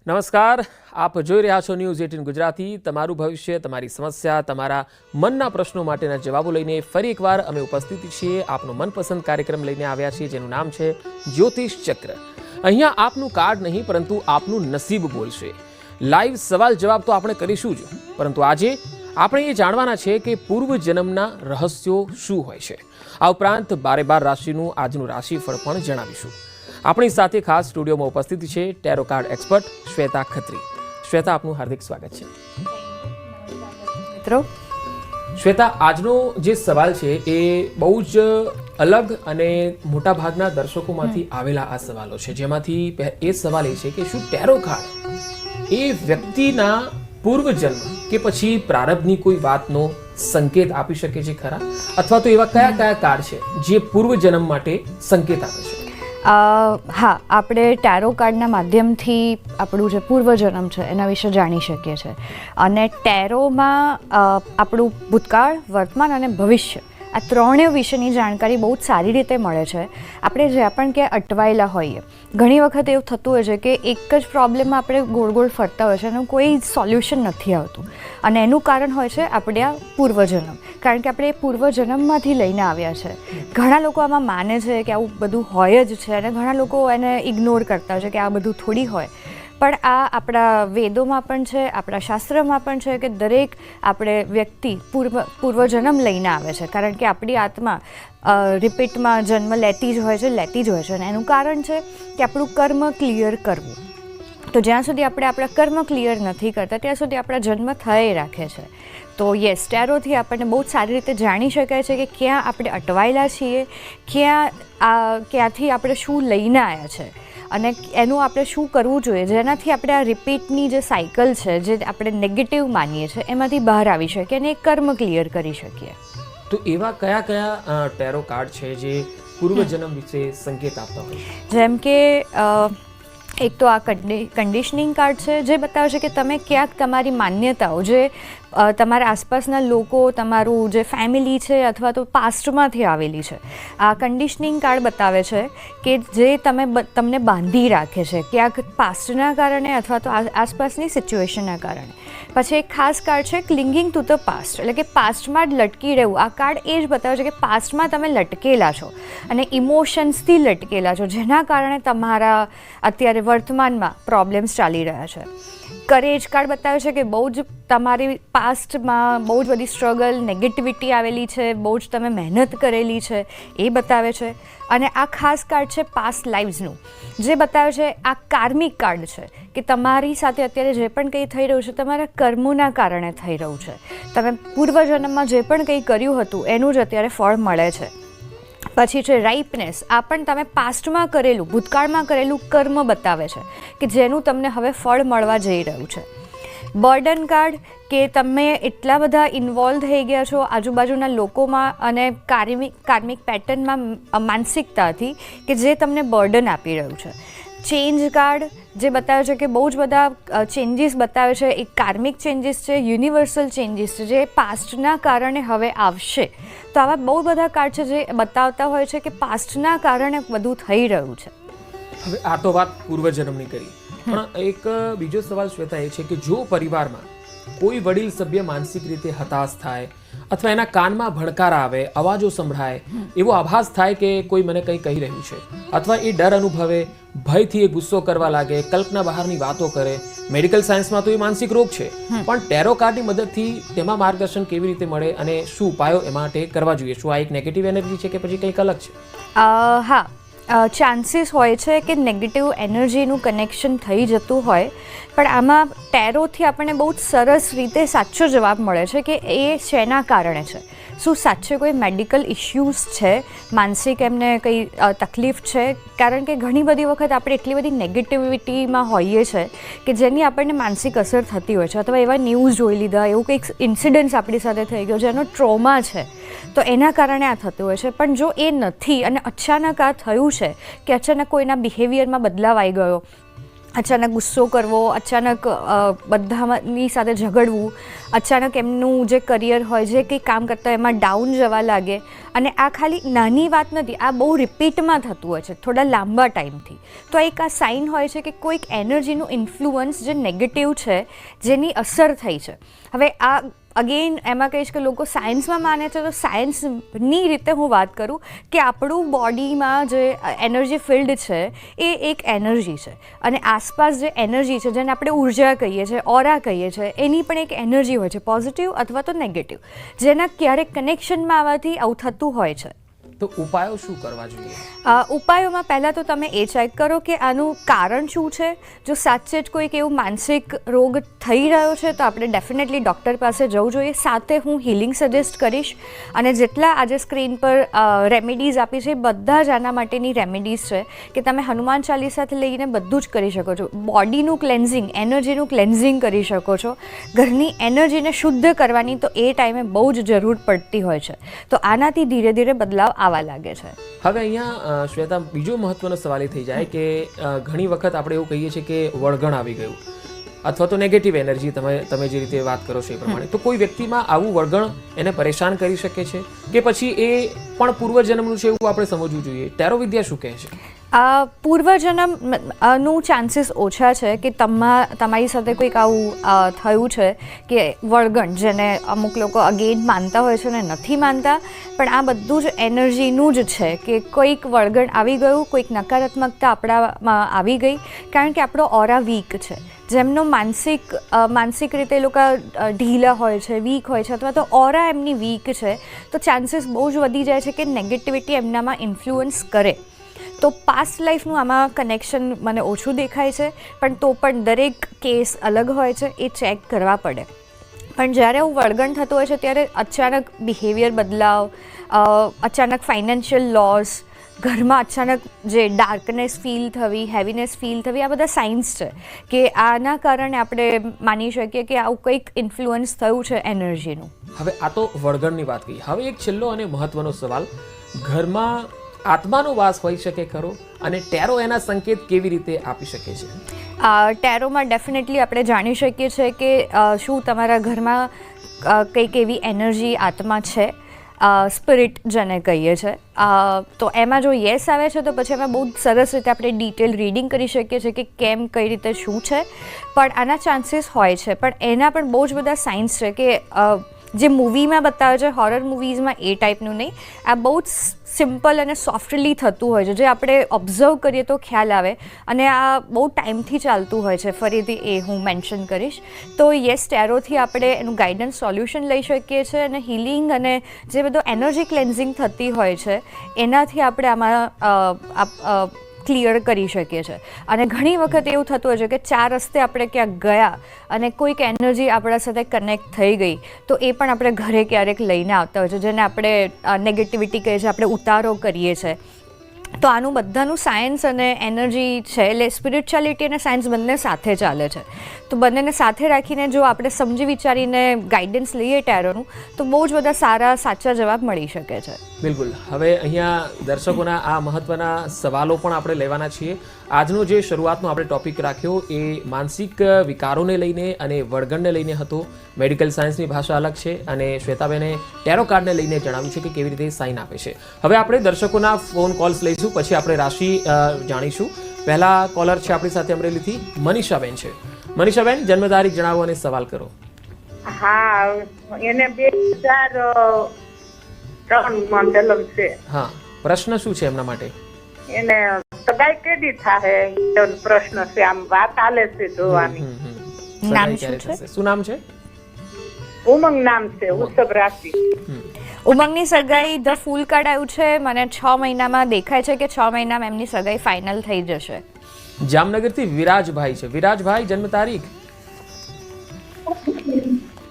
નમસ્કાર, આપ જોઈ રહ્યા છો ન્યૂઝ 18 ગુજરાતી. તમારું ભવિષ્ય, તમારી સમસ્યા, તમારા મનના પ્રશ્નો માટેના જવાબો લઈને ફરી એકવાર અમે ઉપસ્થિત છીએ. આપનો મનપસંદ કાર્યક્રમ લઈને આવ્યા છીએ જેનું નામ છે જ્યોતિષ ચક્ર. અહીંયા આપનું કાર્ડ નહીં પરંતુ આપનું નસીબ બોલશે. લાઈવ સવાલ જવાબ તો આપણે કરીશું જ, પરંતુ આજે આપણે એ જાણવાના છે કે પૂર્વ જન્મના રહસ્યો શું હોય છે. આ ઉપરાંત 12 રાશિનું આજનું રાશિફળ પણ જણાવીશું. આપણી સાથે ખાસ સ્ટુડિયોમાં ઉપસ્થિત છે ટેરો કાર્ડ એક્સપર્ટ શ્વેતા ખત્રી. શ્વેતા, આપનું હાર્દિક સ્વાગત છે. મિત્રો, શ્વેતા, આજનો જે સવાલ છે એ બહુ જ અલગ અને મોટા ભાગના દર્શકોમાંથી આવેલા આ સવાલો છે, જેમાંથી એ સવાલ એ છે કે શું ટેરો કાર્ડ એ વ્યક્તિના પૂર્વજન્મ કે પછી પ્રારબ્ધની કોઈ વાતનો સંકેત આપી શકે છે ખરા? અથવા તો એવા કયા કયા કાર્ડ છે જે પૂર્વજન્મ માટે સંકેત આપે છે? હા, આપણે ટેરો કાર્ડના માધ્યમથી આપણું જે પૂર્વજન્મ છે એના વિશે જાણી શકીએ છીએ. અને ટેરોમાં આપણું ભૂતકાળ, વર્તમાન અને ભવિષ્ય આ ત્રણેય વિશેની જાણકારી બહુ જ સારી રીતે મળે છે. આપણે જ્યાં પણ ક્યાંય અટવાયેલા હોઈએ, ઘણી વખત એવું થતું હોય છે કે એક જ પ્રોબ્લેમમાં આપણે ગોળ ગોળ ફરતા હોય છે એનું કોઈ સોલ્યુશન નથી આવતું. અને એનું કારણ હોય છે આપણે આ પૂર્વજન્મ, કારણ કે આપણે એ પૂર્વજન્મમાંથી લઈને આવ્યા છે. ઘણા લોકો આમાં માને છે કે આવું બધું હોય જ છે અને ઘણા લોકો એને ઇગ્નોર કરતા હોય છે કે આ બધું થોડી હોય. પણ આ આપણા વેદોમાં પણ છે, આપણા શાસ્ત્રમાં પણ છે કે દરેક આપણે વ્યક્તિ પૂર્વજન્મ લઈને આવે છે, કારણ કે આપણી આત્મા રિપીટમાં જન્મ લેતી જ હોય છે. અને એનું કારણ છે કે આપણું કર્મ ક્લિયર કરવું. તો જ્યાં સુધી આપણે આપણા કર્મ ક્લિયર નથી કરતા ત્યાં સુધી આપણા જન્મ થઈ રાખે છે. તો યસ, ટેરોથી આપણને બહુ જ સારી રીતે જાણી શકાય છે કે ક્યાં આપણે અટવાયેલા છીએ, ક્યાંથી આપણે શું લઈને આવ્યા છે અને એનું આપણે શું કરવું જોઈએ, જેનાથી આપણે આ રિપીટની જે સાયકલ છે, જે આપણે નેગેટિવ માનીએ છીએ, એમાંથી બહાર આવી શકીએ અને એ કર્મ ક્લિયર કરી શકીએ. તો એવા કયા કયા ટેરો કાર્ડ છે જે પૂર્વજન્મ વિશે સંકેત આપતા હોય? જેમ કે એક તો આ કન્ડિશનિંગ કાર્ડ છે, જે બતાવે છે કે તમે ક્યાંક તમારી માન્યતાઓ, જે તમારા આસપાસના લોકો, તમારું જે ફેમિલી છે અથવા તો પાસ્ટમાંથી આવેલી છે, આ કન્ડિશનિંગ કાર્ડ બતાવે છે કે જે તમને બાંધી રાખે છે ક્યાંક પાસ્ટના કારણે અથવા તો આસપાસની સિચ્યુએશનના કારણે. પછી એક ખાસ કાર્ડ છે ક્લિંગિંગ ટુ ધ પાસ્ટ, એટલે કે પાસ્ટમાં જ લટકી રહેવું. આ કાર્ડ એ જ બતાવે છે કે પાસ્ટમાં તમે લટકેલા છો અને ઇમોશન્સથી લટકેલા છો, જેના કારણે તમારા અત્યારે વર્તમાનમાં પ્રોબ્લેમ્સ ચાલી રહ્યા છે. કરેજ કાર્ડ બતાવે છે કે બહુ જ તમારી પાસ્ટમાં બહુ જ બધી સ્ટ્રગલ, નેગેટિવિટી આવેલી છે, બહુ જ તમે મહેનત કરેલી છે, એ બતાવે છે. અને આ ખાસ કાર્ડ છે પાસ્ટ લાઈવ્સનું, જે બતાવે છે આ કાર્મિક કાર્ડ છે કે તમારી સાથે અત્યારે જે પણ કંઈ થઈ રહ્યું છે તમારા કર્મોના કારણે થઈ રહ્યું છે. તમે પૂર્વજન્મમાં જે પણ કંઈ કર્યું હતું એનું જ અત્યારે ફળ મળે છે. પછી છે રાઇપનેસ, આ પણ તમે પાસ્ટમાં કરેલું, ભૂતકાળમાં કરેલું કર્મ બતાવે છે કે જેનું તમને હવે ફળ મળવા જઈ રહ્યું છે. બર્ડન કાર્ડ, કે તમે એટલા બધા ઇન્વોલ્વ થઈ ગયા છો આજુબાજુના લોકોમાં અને કાર્મિક પેટર્નમાં, માનસિકતાથી, કે જે તમને બર્ડન આપી રહ્યું છે. ચેન્જ કાર્ડ, જે બતાવે છે કે બહુ જ બધા ચેન્જીસ બતાવે છે. એક કાર્મિક ચેન્જીસ છે, યુનિવર્સલ ચેન્જીસ છે, જે પાસ્ટના કારણે હવે આવશે. તો આવા બહુ બધા કાર્ડ છે જે બતાવતા હોય છે કે પાસ્ટના કારણે બધું થઈ રહ્યું છે. હવે આ તો વાત પૂર્વજન્મની કરી, પણ એક બીજો સવાલ શ્વેતા એ છે કે જો પરિવારમાં કોઈ વડીલ સભ્ય માનસિક રીતે હતાશ થાય અથવા એના કાનમાં ભણકાર આવે, અવાજો સંભળાય, એવો આભાસ થાય કે કોઈ મને કંઈ કહી રહ્યું છે, અથવા એ ડર અનુભવે, ભયથી એ ગુસ્સો કરવા લાગે, કલ્પના બહારની વાતો કરે. મેડિકલ સાયન્સમાં તો એ માનસિક રોગ છે, પણ ટેરો કાર્ડની મદદથી તેમાં માર્ગદર્શન કેવી રીતે મળે અને શું ઉપાયો એ માટે કરવા જોઈએ? શું આ એક નેગેટિવ એનર્જી છે કે પછી કંઈક અલગ છે? હા, ચાન્સીસ હોય છે કે નેગેટિવ એનર્જીનું કનેક્શન થઈ જતું હોય, પણ આમાં ટેરોથી આપણને બહુ જ સરસ રીતે સાચો જવાબ મળે છે કે એ શેના કારણે છે. શું સાચે કોઈ મેડિકલ ઇશ્યુઝ છે, માનસિક એમને કંઈ તકલીફ છે? કારણ કે ઘણી બધી વખત આપણે એટલી બધી નેગેટિવિટીમાં હોઈએ છીએ કે જેની આપણને માનસિક અસર થતી હોય છે, અથવા એવા ન્યૂઝ જોઈ લીધા, એવું કંઈક ઇન્સિડન્ટ્સ આપણી સાથે થઈ ગયો જેનો ટ્રોમા છે, તો એના કારણે આ થતું હોય છે. પણ જો એ નથી અને અચાનક આ થયું છે કે અચાનક કોઈના બિહેવિયરમાં બદલાવ આવી ગયો, અચાનક ગુસ્સો કરવો, અચાનક બધાની સાથે ઝઘડવું, અચાનક એમનું જે કરિયર હોય, જે કંઈ કામ કરતા હોય એમાં ડાઉન જવા લાગે. અને આ ખાલી નાની વાત નથી, આ બહુ રિપીટમાં થતું હોય છે થોડા લાંબા ટાઈમથી. તો એક આ સાઇન હોય છે કે કોઈક એનર્જીનું ઇન્ફ્લુઅન્સ જે નેગેટિવ છે, જેની અસર થઈ છે. હવે આ અગેન એમાં કહીશ કે લોકો સાયન્સમાં માને છે, તો સાયન્સની રીતે હું વાત કરું કે આપણું બોડીમાં જે એનર્જી ફિલ્ડ છે એ એક એનર્જી છે, અને આસપાસ જે એનર્જી છે જેને આપણે ઉર્જા કહીએ છીએ, ઓરા કહીએ છીએ, એની પણ એક એનર્જી હોય છે, પોઝિટિવ અથવા તો નેગેટિવ, જેના ક્યારેક કનેક્શનમાં આવવાથી આવું થતું હોય છે. તો ઉપાયો શું કરવા જોઈએ? ઉપાયોમાં પહેલાં તો તમે એ ચેક કરો કે આનું કારણ શું છે. જો સાચે જ કોઈક એવું માનસિક રોગ થઈ રહ્યો છે તો આપણે ડેફિનેટલી ડૉક્ટર પાસે જવું જોઈએ. સાથે હું હિલિંગ સજેસ્ટ કરીશ, અને જેટલા આજે સ્ક્રીન પર રેમેડીઝ આપી છે એ બધા જ આના માટેની રેમેડીઝ છે કે તમે હનુમાન ચાલીસાથી લઈને બધું જ કરી શકો છો. બોડીનું ક્લેન્ઝિંગ, એનર્જીનું ક્લેન્ઝિંગ કરી શકો છો. ઘરની એનર્જીને શુદ્ધ કરવાની તો એ ટાઈમે બહુ જ જરૂર પડતી હોય છે. તો આનાથી ધીરે ધીરે બદલાવ આવવા લાગે છે. હવે અહીંયા શ્વેતા, બીજો મહત્વનો સવાલ એ થઈ જાય કે ઘણી વખત આપણે એવું કહીએ છીએ કે વળગણ આવી ગયું, અથવા તો નેગેટિવ એનર્જી, તમે જે રીતે વાત કરો છો એ પ્રમાણે. તો કોઈ વ્યક્તિમાં આવું વળગણ એને પરેશાન કરી શકે છે કે પછી એ પણ પૂર્વજન્મનું છે એવું આપણે સમજવું જોઈએ? ટેરો વિદ્યા શું કહે છે? પૂર્વજન્મનું ચાન્સીસ ઓછા છે કે તમારી સાથે કોઈક આવું થયું છે કે વળગણ, જેને અમુક લોકો અગેન માનતા હોય છે ને નથી માનતા, પણ આ બધું જ એનર્જીનું જ છે કે કોઈક વળગણ આવી ગયું, કોઈક નકારાત્મકતા આપણામાં આવી ગઈ, કારણ કે આપણો ઓરા વીક છે. જેમનો માનસિક રીતે એ લોકો ઢીલા હોય છે, વીક હોય છે, અથવા તો ઓરા એમની વીક છે, તો ચાન્સીસ બહુ જ વધી જાય છે કે નેગેટિવિટી એમનામાં ઇન્ફ્લુઅન્સ કરે. તો પાસ્ટ લાઈફનું આમાં કનેક્શન મને ઓછું દેખાય છે, પણ તો પણ દરેક કેસ અલગ હોય છે, એ ચેક કરવા પડે. પણ જ્યારે એવું વળગણ થતું હોય છે ત્યારે અચાનક બિહેવિયર બદલાવ, અચાનક ફાઇનાન્શિયલ લોસ, ઘરમાં અચાનક જે ડાર્કનેસ ફીલ થવી, હેવીનેસ ફીલ થવી, આ બધા સાઇન્સ છે કે આના કારણે આપણે માની શકીએ કે આવું કંઈક ઇન્ફ્લુઅન્સ થયું છે એનર્જીનું. હવે આ તો વળગણની વાત કહી. હવે એક છેલ્લો અને મહત્વનો સવાલ, ઘરમાં આત્માનો વાસ હોઈ શકે ખરો, અને ટેરો એના સંકેત કેવી રીતે આપી શકે છે? ટેરોમાં ડેફિનેટલી આપણે જાણી શકીએ છીએ કે શું તમારા ઘરમાં કંઈક એવી એનર્જી, આત્મા છે, સ્પિરિટ જેને કહીએ છીએ. તો એમાં જો યસ આવે છે તો પછી એમાં બહુ સરસ રીતે આપણે ડિટેલ રીડિંગ કરી શકીએ છીએ કે કેમ, કઈ રીતે, શું છે. પણ આના ચાન્સીસ હોય છે, પણ એના પણ બહુ જ બધા સાઇન્સ છે કે જે મૂવીમાં બતાવે છે, હોરર મૂવીઝમાં એ ટાઈપનું નહીં. આ બહુ જ સિમ્પલ અને સોફ્ટલી થતું હોય છે, જે આપણે ઓબ્ઝર્વ કરીએ તો ખ્યાલ આવે, અને આ બહુ ટાઈમથી ચાલતું હોય છે. ફરીથી એ હું મેન્શન કરીશ. તો યસ, ટેરોથી આપણે એનું ગાઈડન્સ સોલ્યુશન લઈ શકીએ છીએ, અને હિલિંગ અને જે બધું એનર્જી ક્લેન્ઝિંગ થતી હોય છે એનાથી આપણે આમાં ક્લિયર કરી શકીએ છીએ. અને ઘણી વખત એવું થતું હોય છે કે 4 રસ્તે આપણે ક્યાંક ગયા અને કોઈક એનર્જી આપણા સાથે કનેક્ટ થઈ ગઈ, તો એ પણ આપણે ઘરે ક્યારેક લઈને આવતા હોય છે, જેને આપણે નેગેટિવિટી કહીએ છીએ, આપણે ઉતારો કરીએ છીએ. તો આનું બધાનું સાયન્સ અને એનર્જી છે, એટલે સ્પિરિચ્યુઆલિટી અને સાયન્સ બંને સાથે ચાલે છે. તો બંનેને સાથે રાખીને જો આપણે સમજી વિચારીને ગાઈડન્સ લઈએ ટેરોનું, તો બહુ જ બધા સારા સાચા જવાબ મળી શકે છે. બિલકુલ. હવે અહીંયા દર્શકોના આ મહત્વના સવાલો પણ આપણે લેવાના છીએ. આજનો જે શરૂઆતનો આપણે ટોપિક રાખ્યો એ માનસિક વિકારોને લઈને અને વળગણને લઈને હતો. મેડિકલ સાયન્સની ભાષા અલગ છે, અને શ્વેતાબેને ટેરો કાર્ડને લઈને જણાવ્યું છે કે કેવી રીતે સાઇન આપે છે. હવે આપણે દર્શકોના ફોન કોલ્સ લઈશું, પછી આપણે રાશિ જાણીશું. પહેલા કોલર છે આપણી સાથે અમરેલીથી, મનીષાબેન છે. મનીષાબેન, જન્મ તારીખ જણાવો અને સવાલ કરો. હા, એને 2003 જન્મ છે. હા, પ્રશ્ન શું છે એમના માટે? એને સગાઈ કેદી થાહે એવો પ્રશ્ન છે. આમ વાત ચાલે છે જોવાની. નામ શું છે? શું નામ છે? ઉમંગ નામ છે, વૃષભ રાશિ. ઉમંગની સગાઈ ધ ફૂલ કાર્ડ આવ્યું છે. મને 6 મહિનામાં દેખાય છે કે 6 મહિનામાં એમની સગાઈ ફાઇનલ થઈ જશે. જામનગરથી વિરાજભાઈ છે. વિરાજભાઈ, જન્મ તારીખ?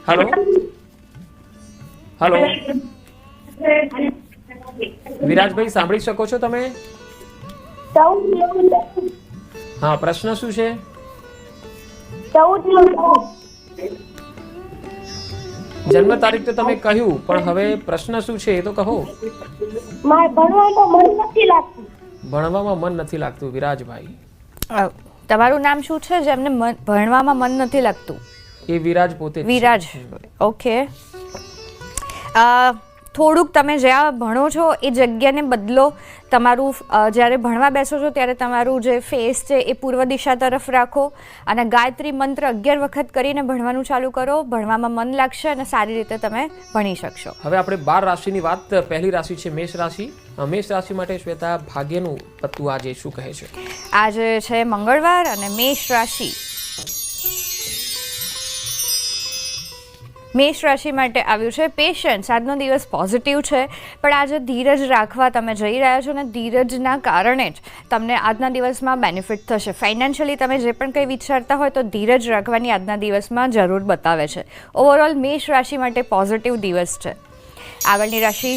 હેલો હેલો વિરાજભાઈ, સાંભળી શકો છો તમે? હા, પ્રશ્ન શું છે? જન્મ તારીખ તો તમે કહ્યું, પણ હવે પ્રશ્ન શું છે એ તો કહો. ભણવામાં મન નથી લાગતું. ભણવામાં મન નથી લાગતું વિરાજભાઈ. તમારું નામ શું છે જેમને ભણવામાં મન નથી લાગતું? એ વિરાજ પોતે જ છે. વિરાજ, ઓકે. થોડુંક તમે જ્યાં ભણો છો એ જગ્યાને બદલો. તમારું જ્યારે ભણવા બેસો છો ત્યારે તમારું જે ફેસ છે એ પૂર્વ દિશા તરફ રાખો અને ગાયત્રી મંત્ર 11 વખત કરીને ભણવાનું ચાલુ કરો. ભણવામાં મન લાગશે અને સારી રીતે તમે ભણી શકશો. હવે આપણે 12 રાશિની વાત. પહેલી રાશિ છે મેષ રાશિ. મેષ રાશિ માટે શ્વેતા ભાગ્યનું પત્તું આજે શું કહે છે? આજે છે મંગળવાર અને મેષ રાશિ માટે આવ્યું છે પેશન્સ. આજનો દિવસ પોઝિટિવ છે, પણ આજે ધીરજ રાખવા તમે જઈ રહ્યા છો અને ધીરજના કારણે જ તમને આજના દિવસમાં બેનિફિટ થશે. ફાઇનાન્શિયલી તમે જે પણ કંઈ વિચારતા હોય તો ધીરજ રાખવાની આજના દિવસમાં જરૂર બતાવે છે. ઓવરઓલ મેષ રાશિ માટે પોઝિટિવ દિવસ છે. આગળની રાશિ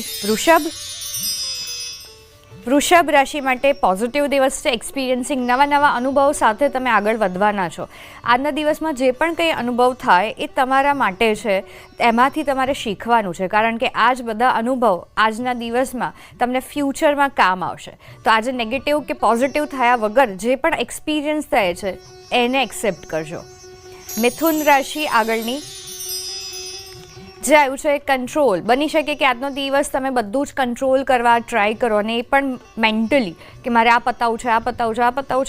વૃષભ રાશિ માટે પોઝિટિવ દિવસ છે. એક્સપિરિયન્સિંગ નવા અનુભવો સાથે તમે આગળ વધવાના છો. આજના દિવસમાં જે પણ કંઈ અનુભવ થાય એ તમારા માટે છે, એમાંથી તમારે શીખવાનું છે, કારણ કે આ જ બધા અનુભવ આજના દિવસમાં તમને ફ્યુચરમાં કામ આવશે. તો આજે નેગેટિવ કે પોઝિટિવ થયા વગર જે પણ એક્સપિરિયન્સ થાય છે એને એક્સેપ્ટ કરજો. મિથુન રાશિ આગળની જે આવ્યું છે કંટ્રોલ. બની શકે કે આજનો દિવસ તમે બધું જ કંટ્રોલ કરવા ટ્રાય કરો અને એ પણ મેન્ટલી કે મારે આ પતાવવું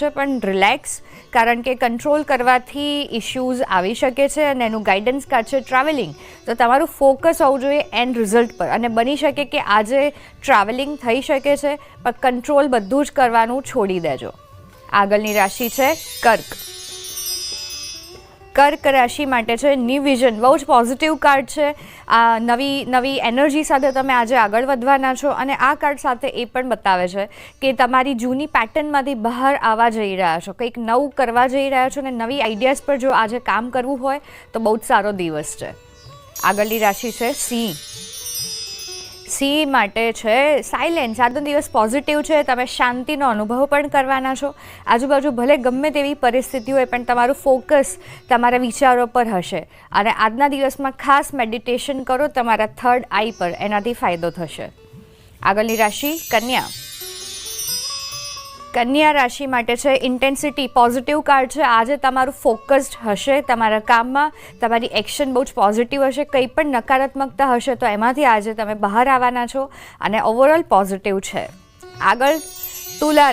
છે, પણ રિલેક્સ, કારણ કે કંટ્રોલ કરવાથી ઇશ્યુઝ આવી શકે છે અને એનું ગાઈડન્સ કાર્ડ છે ટ્રાવેલિંગ. તો તમારું ફોકસ હોવું જોઈએ એન્ડ રિઝલ્ટ પર, અને બની શકે કે આજે ટ્રાવેલિંગ થઈ શકે છે પણ કંટ્રોલ બધું જ કરવાનું છોડી દેજો. આગળની રાશિ છે કર્ક રાશિ માટે છે ન્યૂ વિઝન. બહુ જ પોઝિટિવ કાર્ડ છે. આ નવી એનર્જી સાથે તમે આજે આગળ વધવાના છો અને આ કાર્ડ સાથે એ પણ બતાવે છે કે તમારી જૂની પેટર્નમાંથી બહાર આવવા જઈ રહ્યા છો, કંઈક નવું કરવા જઈ રહ્યા છો અને નવી આઈડિયાઝ પર જો આજે કામ કરવું હોય તો બહુ જ સારો દિવસ છે. આગળની રાશિ છે સિંહ માટે છે સાયલેન્સ. આજનો દિવસ પોઝિટિવ છે. તમે શાંતિનો અનુભવ પણ કરવાના છો. આજુબાજુ ભલે ગમે તેવી પરિસ્થિતિ હોય પણ તમારું ફોકસ તમારા વિચારો પર હશે અને આજના દિવસમાં ખાસ મેડિટેશન કરો તમારા થર્ડ આઈ પર, એનાથી ફાયદો થશે. આગળની રાશિ કન્યા રાશિ માટે છે ઇન્ટેન્સિટી. પોઝિટિવ કાર્ડ છે. આજે તમારું ફોકસ્ડ હશે તમારા કામમાં, તમારી એક્શન બહુ જ પોઝિટિવ હશે. કંઈ પણ નકારાત્મકતા હશે તો એમાંથી આજે તમે બહાર આવવાના છો અને ઓવરઓલ પોઝિટિવ છે. આગળ તુલા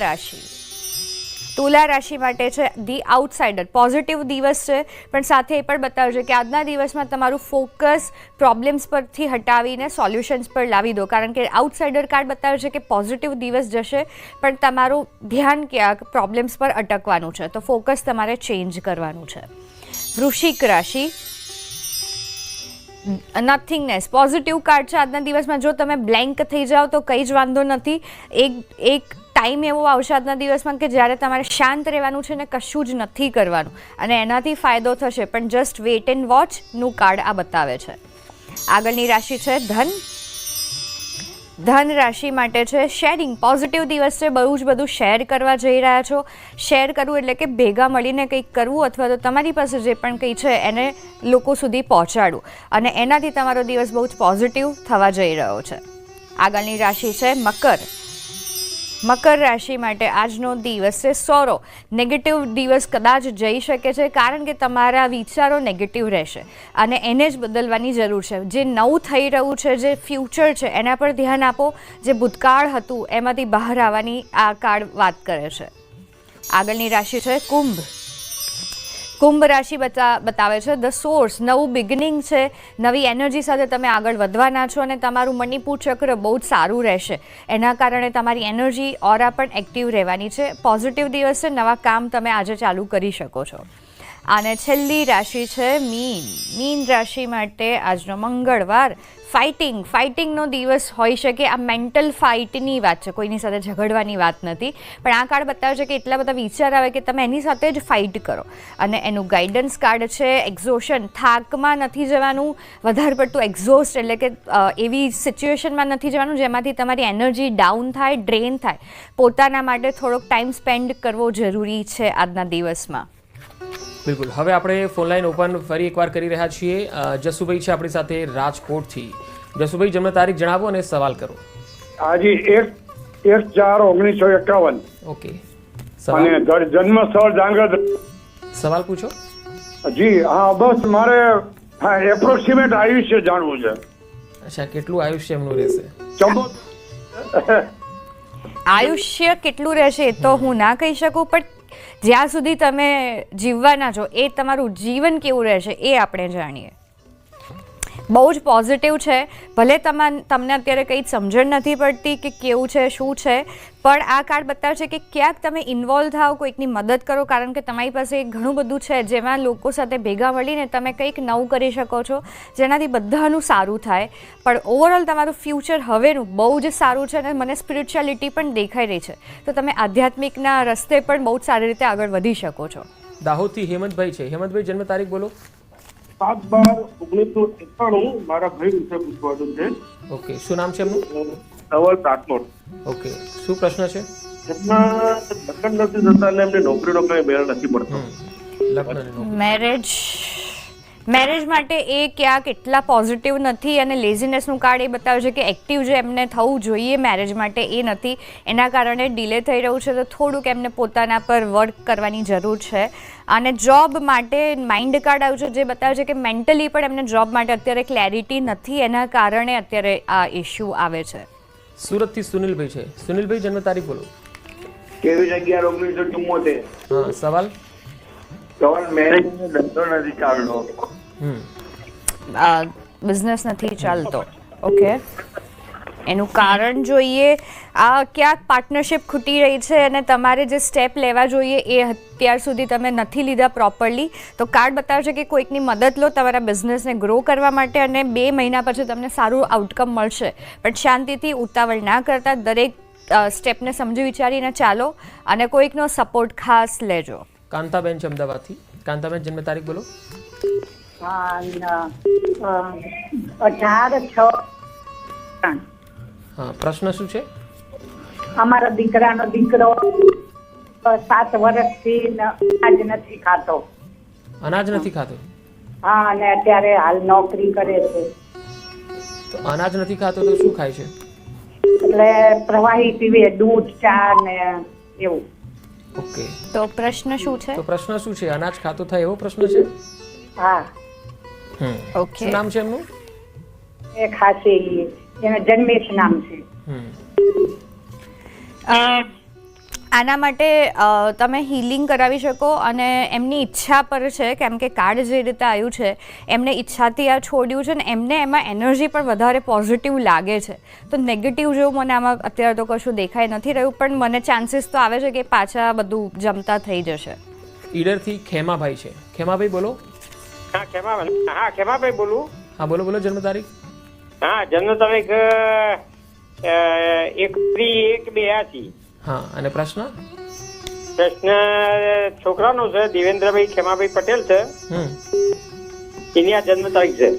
રાશિ માટે છે ધી આઉટસાઇડર. પોઝિટિવ દિવસ છે પણ સાથે એ પણ બતાવે છે કે આજના દિવસમાં તમારું ફોકસ પ્રોબ્લેમ્સ પરથી હટાવીને સોલ્યુશન્સ પર લાવી દો, કારણ કે આઉટસાઇડર કાર્ડ બતાવે છે કે પોઝિટિવ દિવસ જશે પણ તમારું ધ્યાન ક્યાંક પ્રોબ્લેમ્સ પર અટકવાનું છે, તો ફોકસ તમારે ચેન્જ કરવાનું છે. વૃશ્ચિક રાશિ નથિંગનેસ. પોઝિટિવ કાર્ડ છે. આજના દિવસમાં જો તમે બ્લેન્ક થઈ જાઓ તો કંઈ જ વાંધો નથી. એક ટાઈમ એવો આવશે આજના દિવસમાં કે જ્યારે તમારે શાંત રહેવાનું છે ને કશું જ નથી કરવાનું અને એનાથી ફાયદો થશે, પણ જસ્ટ વેટ એન્ડ વોચનું કાર્ડ આ બતાવે છે. આગળની રાશિ છે ધન રાશિ માટે છે શેરિંગ. પોઝિટિવ દિવસ છે. બહુ જ બધું શેર કરવા જઈ રહ્યા છો. શેર કરવું એટલે કે ભેગા મળીને કંઈક કરવું અથવા તો તમારી પાસે જે પણ કંઈ છે એને લોકો સુધી પહોંચાડવું અને એનાથી તમારો દિવસ બહુ જ પોઝિટિવ થવા જઈ રહ્યો છે. આગળની રાશિ છે મકર રાશિ માટે આજનો દિવસ છે સોરો. નેગેટિવ દિવસ કદાચ જઈ શકે છે કારણ કે તમારા વિચારો નેગેટિવ રહેશે અને એને જ બદલવાની જરૂર છે. જે નવું થઈ રહ્યું છે, જે ફ્યુચર છે એના પર ધ્યાન આપો. જે ભૂતકાળ હતું એમાંથી બહાર આવવાની આ કાર્ડ વાત કરે છે. આગળની રાશિ છે કુંભ રાશિ બતાવે છે ધ સોર્સ. નવું બિગિનિંગ છે. નવી એનર્જી સાથે તમે આગળ વધવાના છો અને તમારું મણિપુર ચક્ર બહુ જ સારું રહેશે. એના કારણે તમારી એનર્જી ઓરા પણ એક્ટિવ રહેવાની છે. પોઝિટિવ દિવસ છે. નવા કામ તમે આજે ચાલુ કરી શકો છો. અને છેલ્લી રાશિ છે મીન રાશિ માટે આજનો મંગળવાર. ફાઇટિંગનો દિવસ હોઈ શકે. આ મેન્ટલ ફાઇટની વાત છે, કોઈની સાથે ઝઘડવાની વાત નથી, પણ આ કાર્ડ બતાવે છે કે એટલા બધા વિચાર આવે કે તમે એની સાથે જ ફાઇટ કરો અને એનું ગાઈડન્સ કાર્ડ છે એક્ઝોશન. થાકમાં નથી જવાનું, વધારે પડતું એક્ઝોસ્ટ એટલે કે એવી સિચ્યુએશનમાં નથી જવાનું જેમાંથી તમારી એનર્જી ડાઉન થાય, ડ્રેન થાય. પોતાના માટે થોડોક ટાઈમ સ્પેન્ડ કરવો જરૂરી છે આજના દિવસમાં. બિલકુલ. હવે આપણે ફોન લાઈન ઓપન ફરી એકવાર કરી રહ્યા છીએ. જસુભાઈ છે આપણી સાથે રાજકોટથી. જસુભાઈ, જન્મ તારીખ જણાવો અને સવાલ કરો. હાજી 1/4/1951. ઓકે, સવાલ જન્મ સ્થળ જાંગર. સવાલ પૂછો. જી હા, બસ મારે એપ્રોક્સિમેટ આયુષ્ય જાણવું છે. અચ્છા, કેટલું આયુષ્ય એમનું રહેશે? 74. આયુષ્ય કેટલું રહેશે એ તો હું ના કહી શકું, પણ જ્યાં સુધી તમે જીવવાના છો એ તમારું જીવન કેવું રહેશે એ આપણે જાણીએ. બહુ જ પોઝિટિવ છે. ભલે તમને અત્યારે કંઈ સમજણ નથી પડતી કે કેવું છે શું છે, પણ આ કાર્ડ બતાવે છે કે ક્યાંક તમે ઇન્વોલ્વ થાઓ, કોઈકની મદદ કરો, કારણ કે તમારી પાસે ઘણું બધું છે જેમાં લોકો સાથે ભેગા મળીને તમે કંઈક નવું કરી શકો છો જેનાથી બધાનું સારું થાય. પણ ઓવરઓલ તમારું ફ્યુચર હવેનું બહુ જ સારું છે અને મને સ્પિરિચ્યુઆલિટી પણ દેખાઈ રહી છે, તો તમે આધ્યાત્મિકના રસ્તે પણ બહુ જ સારી રીતે આગળ વધી શકો છો. દાહોદથી હેમંતભાઈ છે. હેમંતભાઈ, જન્મ તારીખ બોલો. 7/12/1991 મારા ભાઈ વિશે પૂછવાનું છે. ઓકે, શું નામ છે એમનું? ધવલ રાઠોડ. ઓકે, શું પ્રશ્ન છે? એમના લગ્ન નથી થતા અને એમને નોકરીનો કઈ મેળ નથી પડતો. લગ્ન અને નોકરી. મેરેજ માટે એ ક્યાંક એટલા પોઝિટિવ નથી અને લેઝીનેસનું કાર્ડ એ બતાવે છે કે એક્ટિવ જે એમને થવું જોઈએ મેરેજ માટે એ નથી, એના કારણે ડિલે થઈ રહ્યું છે. તો થોડુંક એમને પોતાના પર વર્ક કરવાની જરૂર છે. અને જોબ માટે માઇન્ડ કાર્ડ આવ્યું છે જે બતાવે છે કે મેન્ટલી પણ એમને જોબ માટે અત્યારે ક્લેરિટી નથી, એના કારણે અત્યારે આ ઇશ્યુ આવે છે. સુરતથી સુનિલભાઈ છે. સુનિલભાઈ, જન્મ તારીખ બોલો. 23/11/1974. હા, સવાલ. સવાલ મેરેજ ધંધો નથી ચાલતો. બિઝનેસ નથી ચાલતો. ઓકે, એનું કારણ જોઈએ. આ ક્યાંક પાર્ટનરશિપ ખૂટી રહી છે અને તમારે જે સ્ટેપ લેવા જોઈએ એ અત્યાર સુધી તમે નથી લીધા પ્રોપરલી. તો કાર્ડ બતાવે છે કે કોઈકની મદદ લો તમારા બિઝનેસને ગ્રો કરવા માટે અને 2 મહિના પછી તમને સારું આઉટકમ મળશે. પણ શાંતિથી, ઉતાવળ ના કરતા, દરેક સ્ટેપને સમજી વિચારીને ચાલો અને કોઈકનો સપોર્ટ ખાસ લેજો. કાંતાબેન છે અમદાવાદથી. કાંતાબેન, જન્મ તારીખ બોલો. 18/6. હા, પ્રશ્ન શું છે? અમારા દીકરાનો દીકરો 7 વર્ષથી અનાજ નથી ખાતો. અનાજ નથી ખાતો? હા, અને અત્યારે હાલ નોકરી કરે છે. તો અનાજ નથી ખાતો તો શું ખાય છે? એટલે પ્રવાહી પીવે, દૂધ, ચા ને એવું. ઓકે, તો પ્રશ્ન શું છે? તો પ્રશ્ન શું છે? અનાજ ખાતો થાય એવો પ્રશ્ન છે? હા. ઓકે, શું નામ છે એમનું? એ ખાસે એનું જન્મેશ નામ છે. આના માટે તમે હીલિંગ કરાવી શકો અને એમની ઈચ્છા પર છે, કેમ કે કાર્ડ જે રીતે આવ્યું છે એમને ઈચ્છાથી આ છોડ્યું છે ને એમને એમાં એનર્જી પણ વધારે પોઝિટિવ લાગે છે. તો નેગેટિવ જેવું મને આમાં અત્યારે તો કશું દેખાઈ નથી રહ્યું, પણ મને ચાન્સીસ તો આવે છે કે પાછા બધું જમતા થઈ જશે. ઈડરથી ખેમાભાઈ છે. ખેમાભાઈ બોલો. હા, ખેમાભાઈ બોલું. હા, બોલો બોલો. જન્મ તારીખ? હા, જન્મ તારીખ 1/3/82. હા, અને પ્રશ્ન? પ્રશ્ન છોકરાનો છે, દેવેન્દ્રભાઈ ખેમાભાઈ પટેલ છે. એની આ જન્મ તારીખ છે.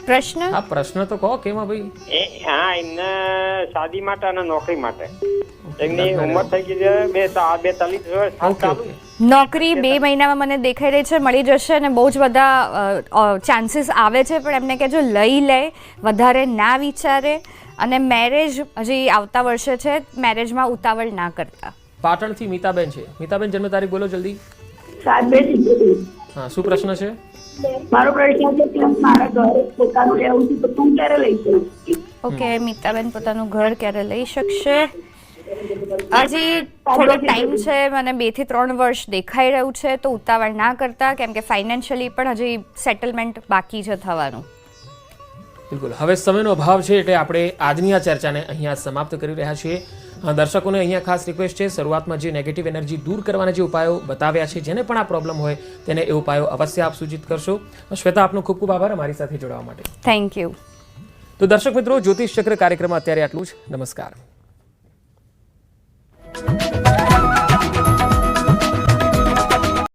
પ્રશ્ન? હા, પ્રશ્ન તો કહો ખેમાભાઈ. હા, એમને શાદી માટે અને નોકરી માટે. એમની ઉંમર થઈ ગઈ છે 42 વર્ષ. ચાલુ. નોકરી 2 મહિનામાં મને દેખાઈ રહી છે મળી જશે અને બહુ જ બધા ચાન્સીસ આવે છે, પણ એમને કહેજો લઈ લે, વધારે ના વિચારે. અને મેરેજ હજી આવતા વર્ષે છે, મેરેજમાં ઉતાવળ ના કરતા. પાટણથી મીતાબેન છે. મીતાબેન, જન્મ તારીખ બોલો જલ્દી. 7/2. હા, શું પ્રશ્ન છે? મારો પ્રશ્ન છે કે મારા ઘરે પોતાનું રહેવું છે તો તું ક્યારે લઈ શકીશ? ઓકે, મીતાબેન પોતાનું ઘર ક્યારે લઈ શકશે? હજી થોડો ટાઈમ છે, મને 2 થી 3 વર્ષ દેખાઈ રહ્યું છે. તો ઉતાવળ ના કરતા, કેમ કે ફાઇનાન્શિયલી પણ હજી સેટલમેન્ટ બાકી છે થવાનું. બિલકુલ. હવે સમયનો અભાવ છે એટલે આપણે આજની આ ચર્ચાને અહીંયા સમાપ્ત કરી રહ્યા છીએ. દર્શકોને અહીંયા ખાસ રિક્વેસ્ટ છે, શરૂઆતમાં જે નેગેટિવ એનર્જી દૂર કરવાના જે ઉપાયો બતાવ્યા છે, જેને પણ આ પ્રોબ્લેમ હોય તેને એ ઉપાયો અવશ્ય આપ સૂચિત કરશો. શ્વેતા, આપનો ખૂબ ખૂબ આભાર અમારી સાથે જોડાવા માટે. Thank you. તો દર્શક મિત્રો, જ્યોતિષ ચક્ર કાર્યક્રમમાં અત્યારે આટલું જ. નમસ્કાર.